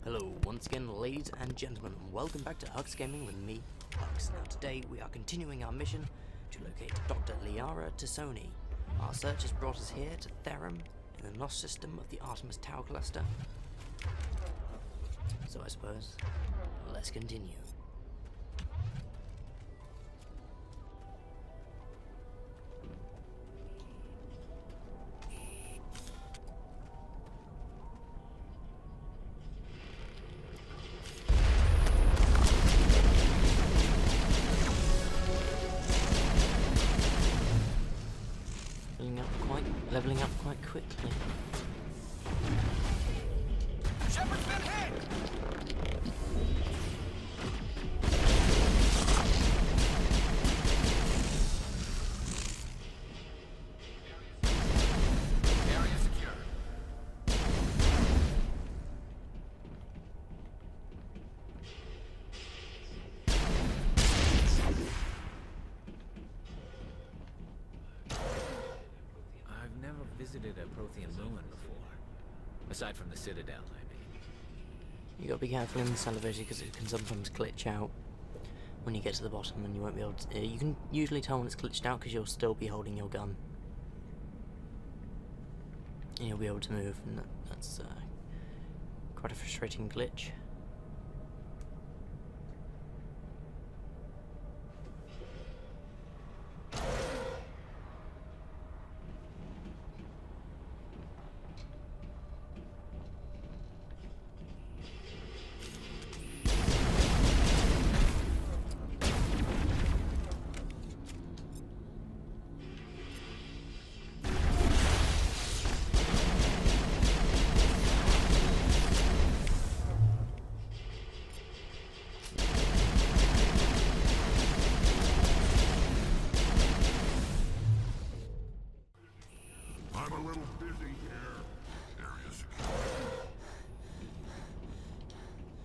Hello once again, ladies and gentlemen, and welcome back to HuxGaming with me, Hux. Now today we are continuing our mission to locate Dr. Liara Tassoni. Our search has brought us here to Therum in the lost system of the Artemis Tau cluster. So I suppose, let's continue. Leveling up quite quickly. Shepard's been hit! Area secure. Visited a Prothean ruin before. Aside from the Citadel, I mean. You gotta be careful in this elevator because it can sometimes glitch out when you get to the bottom, and you won't be able to. You can usually tell when it's glitched out because you'll still be holding your gun. And you'll be able to move, and that's quite a frustrating glitch.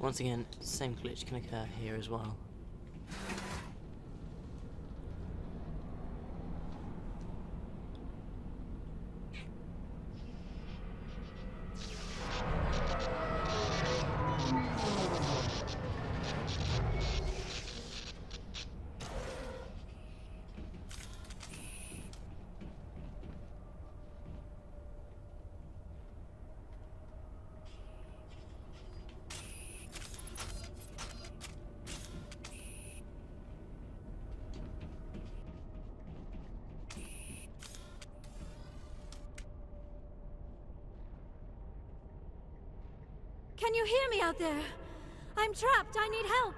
Once again, same glitch can occur here as well. Can you hear me out there? I'm trapped. I need help.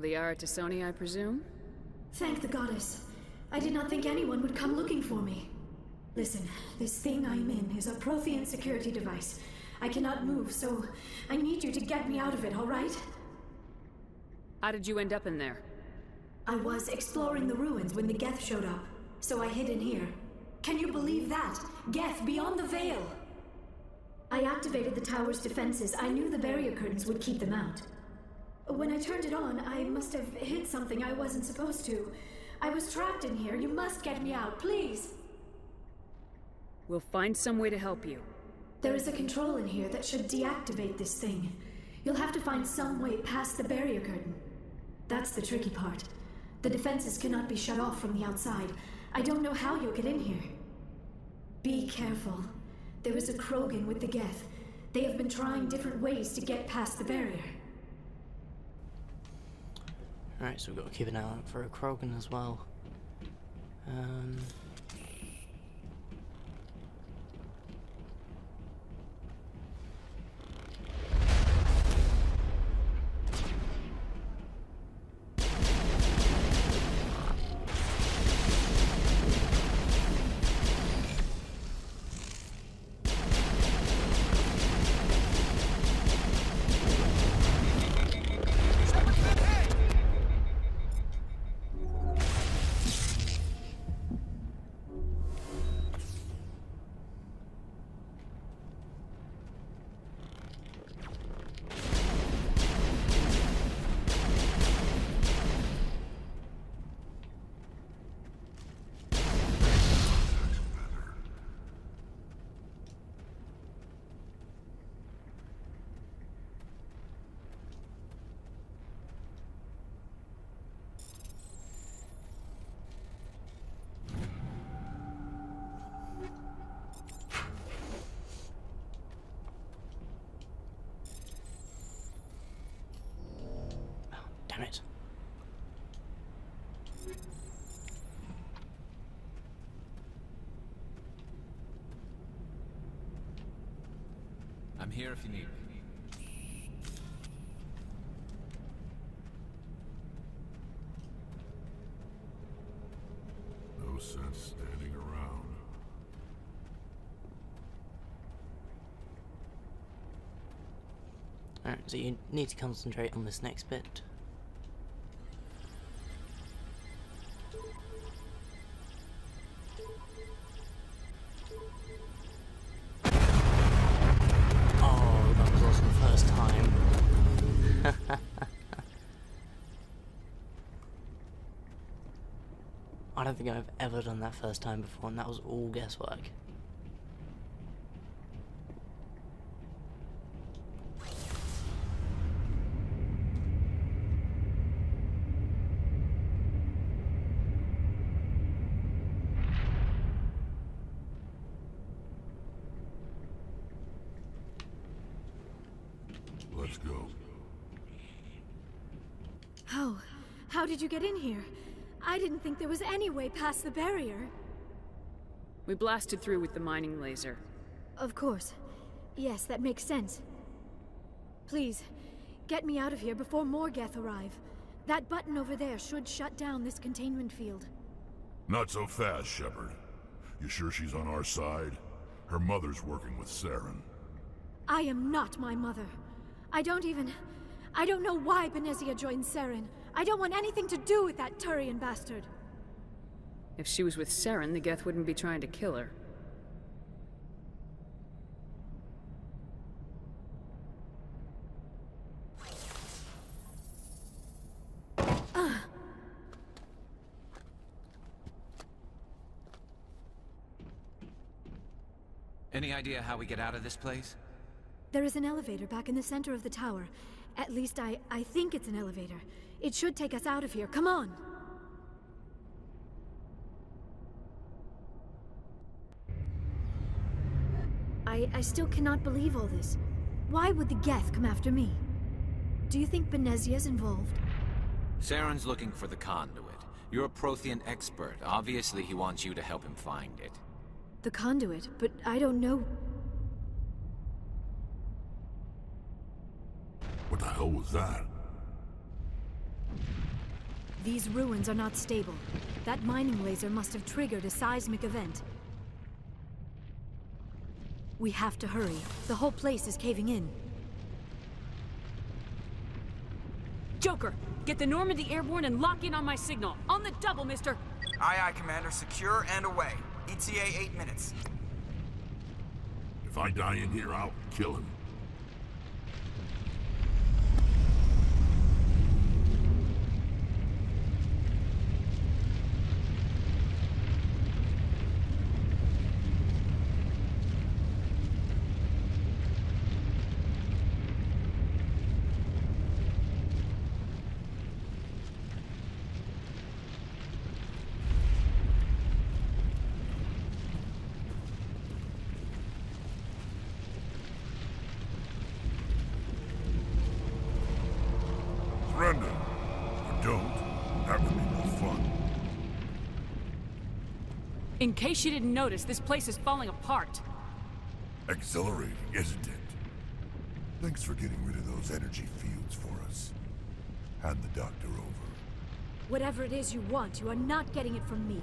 Liara Tassoni, I presume? Thank the goddess. I did not think anyone would come looking for me. Listen, this thing I'm in is a Prothean security device. I cannot move, so I need you to get me out of it, all right? How did you end up in there? I was exploring the ruins when the Geth showed up, so I hid in here. Can you believe that? Geth, beyond the veil! I activated the tower's defenses. I knew the barrier curtains would keep them out. When I turned it on, I must have hit something I wasn't supposed to. I was trapped in here. You must get me out, please! We'll find some way to help you. There is a control in here that should deactivate this thing. You'll have to find some way past the barrier curtain. That's the tricky part. The defenses cannot be shut off from the outside. I don't know how you'll get in here. Be careful. There is a Krogan with the Geth. They have been trying different ways to get past the barrier. Alright, so we've got to keep an eye out for a Krogan as well. Damn it. I'm here if you need me. No sense standing around. Alright, so you need to concentrate on this next bit. Oh, that was awesome first time. I don't think I've ever done that first time before, and that was all guesswork. Let's go. How did you get in here? I didn't think there was any way past the barrier. We blasted through with the mining laser. Of course. Yes, that makes sense. Please, get me out of here before more Geth arrive. That button over there should shut down this containment field. Not so fast, Shepard. You sure she's on our side? Her mother's working with Saren. I am not my mother. I don't know why Benezia joined Saren. I don't want anything to do with that Turian bastard. If she was with Saren, the Geth wouldn't be trying to kill her. Any idea how we get out of this place? There is an elevator back in the center of the tower. At least I think it's an elevator. It should take us out of here. Come on! I still cannot believe all this. Why would the Geth come after me? Do you think Benezia's involved? Saren's looking for the conduit. You're a Prothean expert. Obviously, he wants you to help him find it. The conduit, but I don't know. What the hell was that? These ruins are not stable. That mining laser must have triggered a seismic event. We have to hurry. The whole place is caving in. Joker, get the Normandy airborne and lock in on my signal. On the double, mister! Aye, aye, Commander. Secure and away. ETA 8 minutes. If I die in here, I'll kill him. Surrender. Or don't. That would be no fun. In case you didn't notice, this place is falling apart. Exhilarating, isn't it? Thanks for getting rid of those energy fields for us. Hand the doctor over. Whatever it is you want, you are not getting it from me.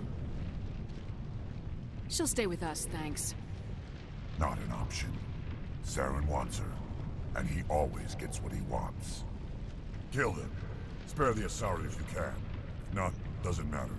She'll stay with us, thanks. Not an option. Saren wants her, and he always gets what he wants. Kill him. Spare the Asari if you can. If not, doesn't matter.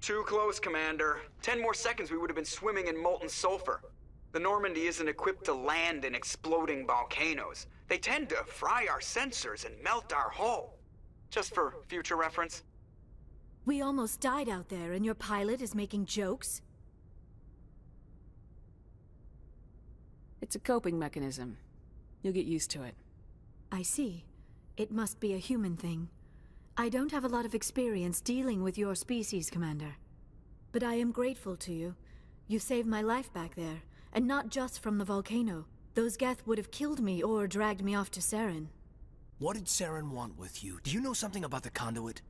Too close, Commander. 10 more seconds we would have been swimming in molten sulfur. The Normandy isn't equipped to land in exploding volcanoes. They tend to fry our sensors and melt our hull. Just for future reference. We almost died out there, and your pilot is making jokes? It's a coping mechanism. You'll get used to it. I see. It must be a human thing. I don't have a lot of experience dealing with your species, Commander. But I am grateful to you. You saved my life back there, and not just from the volcano. Those Geth would have killed me or dragged me off to Saren. What did Saren want with you? Do you know something about the conduit?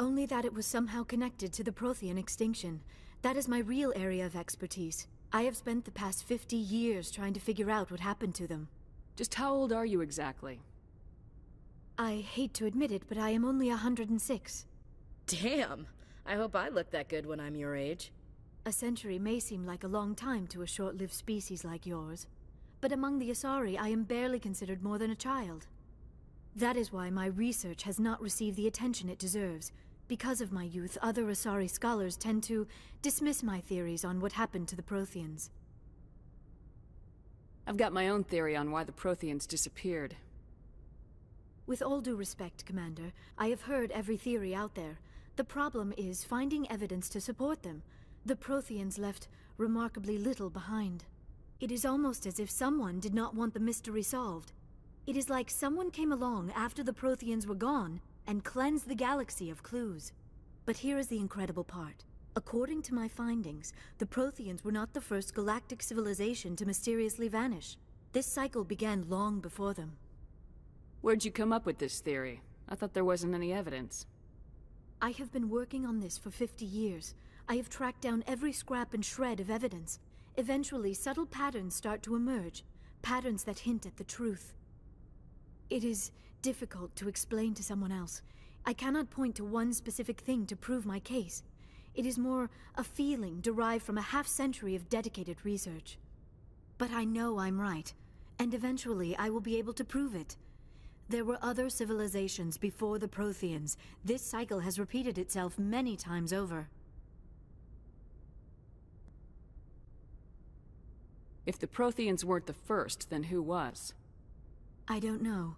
Only that it was somehow connected to the Prothean extinction. That is my real area of expertise. I have spent the past 50 years trying to figure out what happened to them. Just how old are you exactly? I hate to admit it, but I am only 106. Damn! I hope I look that good when I'm your age. A century may seem like a long time to a short-lived species like yours. But among the Asari, I am barely considered more than a child. That is why my research has not received the attention it deserves. Because of my youth, other Asari scholars tend to dismiss my theories on what happened to the Protheans. I've got my own theory on why the Protheans disappeared. With all due respect, Commander, I have heard every theory out there. The problem is finding evidence to support them. The Protheans left remarkably little behind. It is almost as if someone did not want the mystery solved. It is like someone came along after the Protheans were gone and cleansed the galaxy of clues. But here is the incredible part. According to my findings, the Protheans were not the first galactic civilization to mysteriously vanish. This cycle began long before them. Where'd you come up with this theory? I thought there wasn't any evidence. I have been working on this for 50 years. I have tracked down every scrap and shred of evidence. Eventually, subtle patterns start to emerge, patterns that hint at the truth. It is difficult to explain to someone else. I cannot point to one specific thing to prove my case. It is more a feeling derived from a half-century of dedicated research. But I know I'm right, and eventually I will be able to prove it. There were other civilizations before the Protheans. This cycle has repeated itself many times over. If the Protheans weren't the first, then who was? I don't know.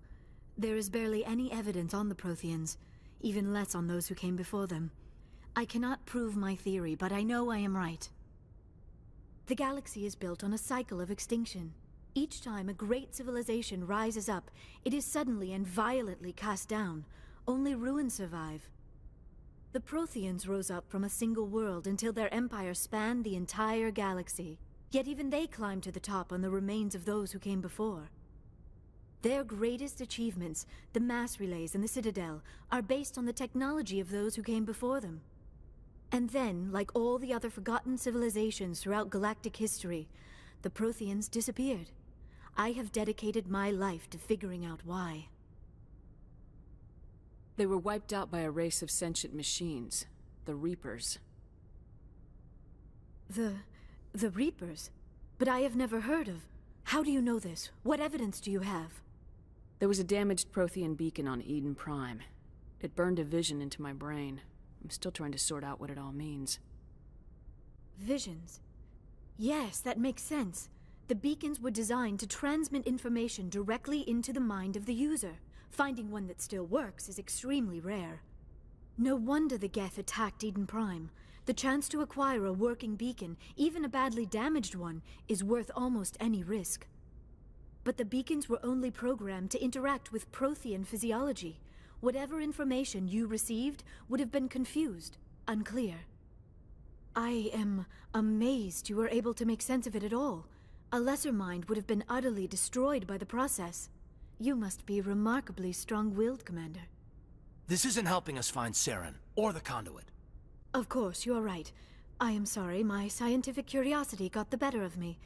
There is barely any evidence on the Protheans, even less on those who came before them. I cannot prove my theory, but I know I am right. The galaxy is built on a cycle of extinction. Each time a great civilization rises up, it is suddenly and violently cast down. Only ruins survive. The Protheans rose up from a single world until their empire spanned the entire galaxy. Yet even they climbed to the top on the remains of those who came before. Their greatest achievements, the mass relays and the Citadel, are based on the technology of those who came before them. And then, like all the other forgotten civilizations throughout galactic history, the Protheans disappeared. I have dedicated my life to figuring out why. They were wiped out by a race of sentient machines, the Reapers. The Reapers? But I have never heard of... How do you know this? What evidence do you have? There was a damaged Prothean beacon on Eden Prime. It burned a vision into my brain. I'm still trying to sort out what it all means. Visions? Yes, that makes sense. The beacons were designed to transmit information directly into the mind of the user. Finding one that still works is extremely rare. No wonder the Geth attacked Eden Prime. The chance to acquire a working beacon, even a badly damaged one, is worth almost any risk. But the beacons were only programmed to interact with Prothean physiology. Whatever information you received would have been confused, unclear. I am amazed you were able to make sense of it at all. A lesser mind would have been utterly destroyed by the process. You must be remarkably strong-willed, Commander. This isn't helping us find Saren, or the conduit. Of course, you are right. I am sorry, my scientific curiosity got the better of me.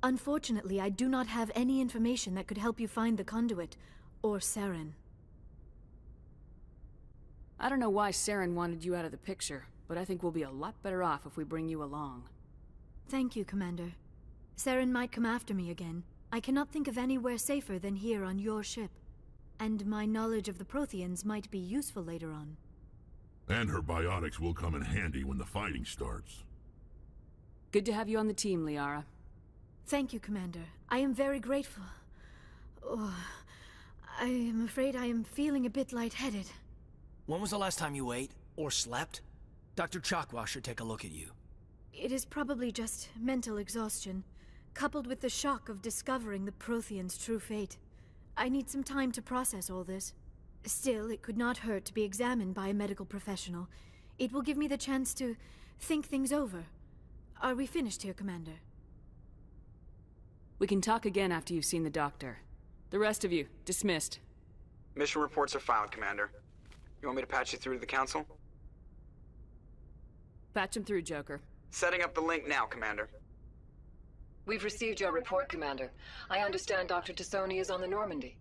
Unfortunately, I do not have any information that could help you find the conduit, or Saren. I don't know why Saren wanted you out of the picture, but I think we'll be a lot better off if we bring you along. Thank you, Commander. Saren might come after me again. I cannot think of anywhere safer than here on your ship. And my knowledge of the Protheans might be useful later on. And her biotics will come in handy when the fighting starts. Good to have you on the team, Liara. Thank you, Commander. I am very grateful. Oh, I am afraid I am feeling a bit lightheaded. When was the last time you ate? Or slept? Dr. Chakwa should take a look at you. It is probably just mental exhaustion, coupled with the shock of discovering the Prothean's true fate. I need some time to process all this. Still, it could not hurt to be examined by a medical professional. It will give me the chance to think things over. Are we finished here, Commander? We can talk again after you've seen the doctor. The rest of you, dismissed. Mission reports are filed, Commander. You want me to patch you through to the Council? Patch him through, Joker. Setting up the link now, Commander. We've received your report, Commander. I understand Dr. Tassoni is on the Normandy.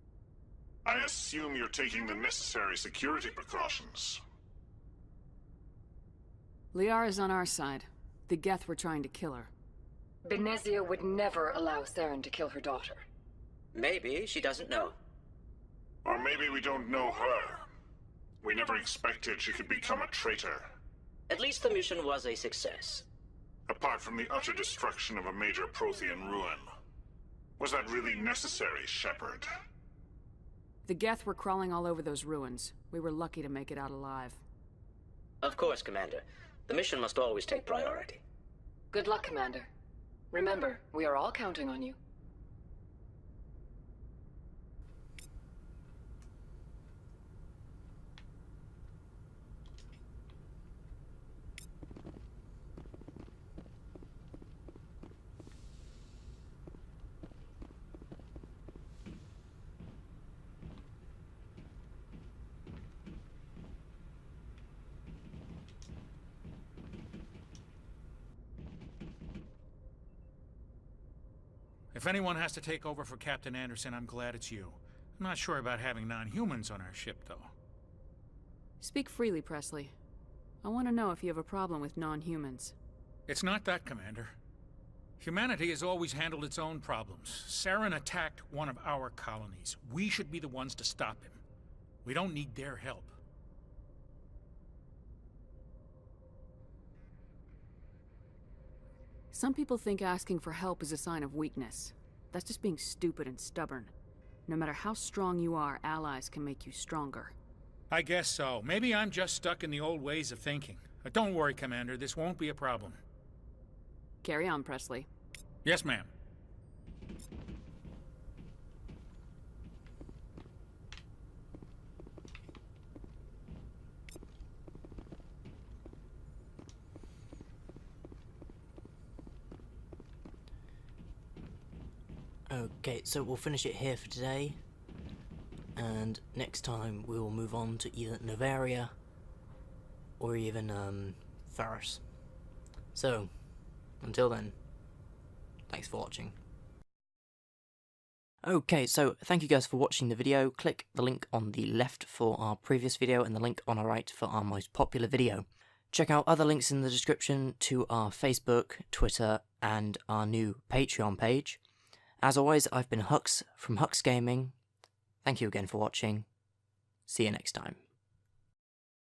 I assume you're taking the necessary security precautions. Liara's on our side. The Geth were trying to kill her. Benezia would never allow Theron to kill her daughter. Maybe she doesn't know. Or maybe we don't know her. We never expected she could become a traitor. At least the mission was a success. Apart from the utter destruction of a major Prothean ruin. Was that really necessary, Shepard? The Geth were crawling all over those ruins. We were lucky to make it out alive. Of course, Commander. The mission must always take priority. Good luck, Commander. Remember, we are all counting on you. If anyone has to take over for Captain Anderson, I'm glad it's you. I'm not sure about having non-humans on our ship, though. Speak freely, Presley. I want to know if you have a problem with non-humans. It's not that, Commander. Humanity has always handled its own problems. Saren attacked one of our colonies. We should be the ones to stop him. We don't need their help. Some people think asking for help is a sign of weakness. That's just being stupid and stubborn. No matter how strong you are, allies can make you stronger. I guess so. Maybe I'm just stuck in the old ways of thinking. But don't worry, Commander. This won't be a problem. Carry on, Presley. Yes, ma'am. Okay, so we'll finish it here for today, and next time we will move on to either Novaria or even Ferris. So, until then, thanks for watching. Okay, so thank you guys for watching the video. Click the link on the left for our previous video and the link on our right for our most popular video. Check out other links in the description to our Facebook, Twitter, and our new Patreon page. As always, I've been Hux from HuxGaming. Thank you again for watching. See you next time.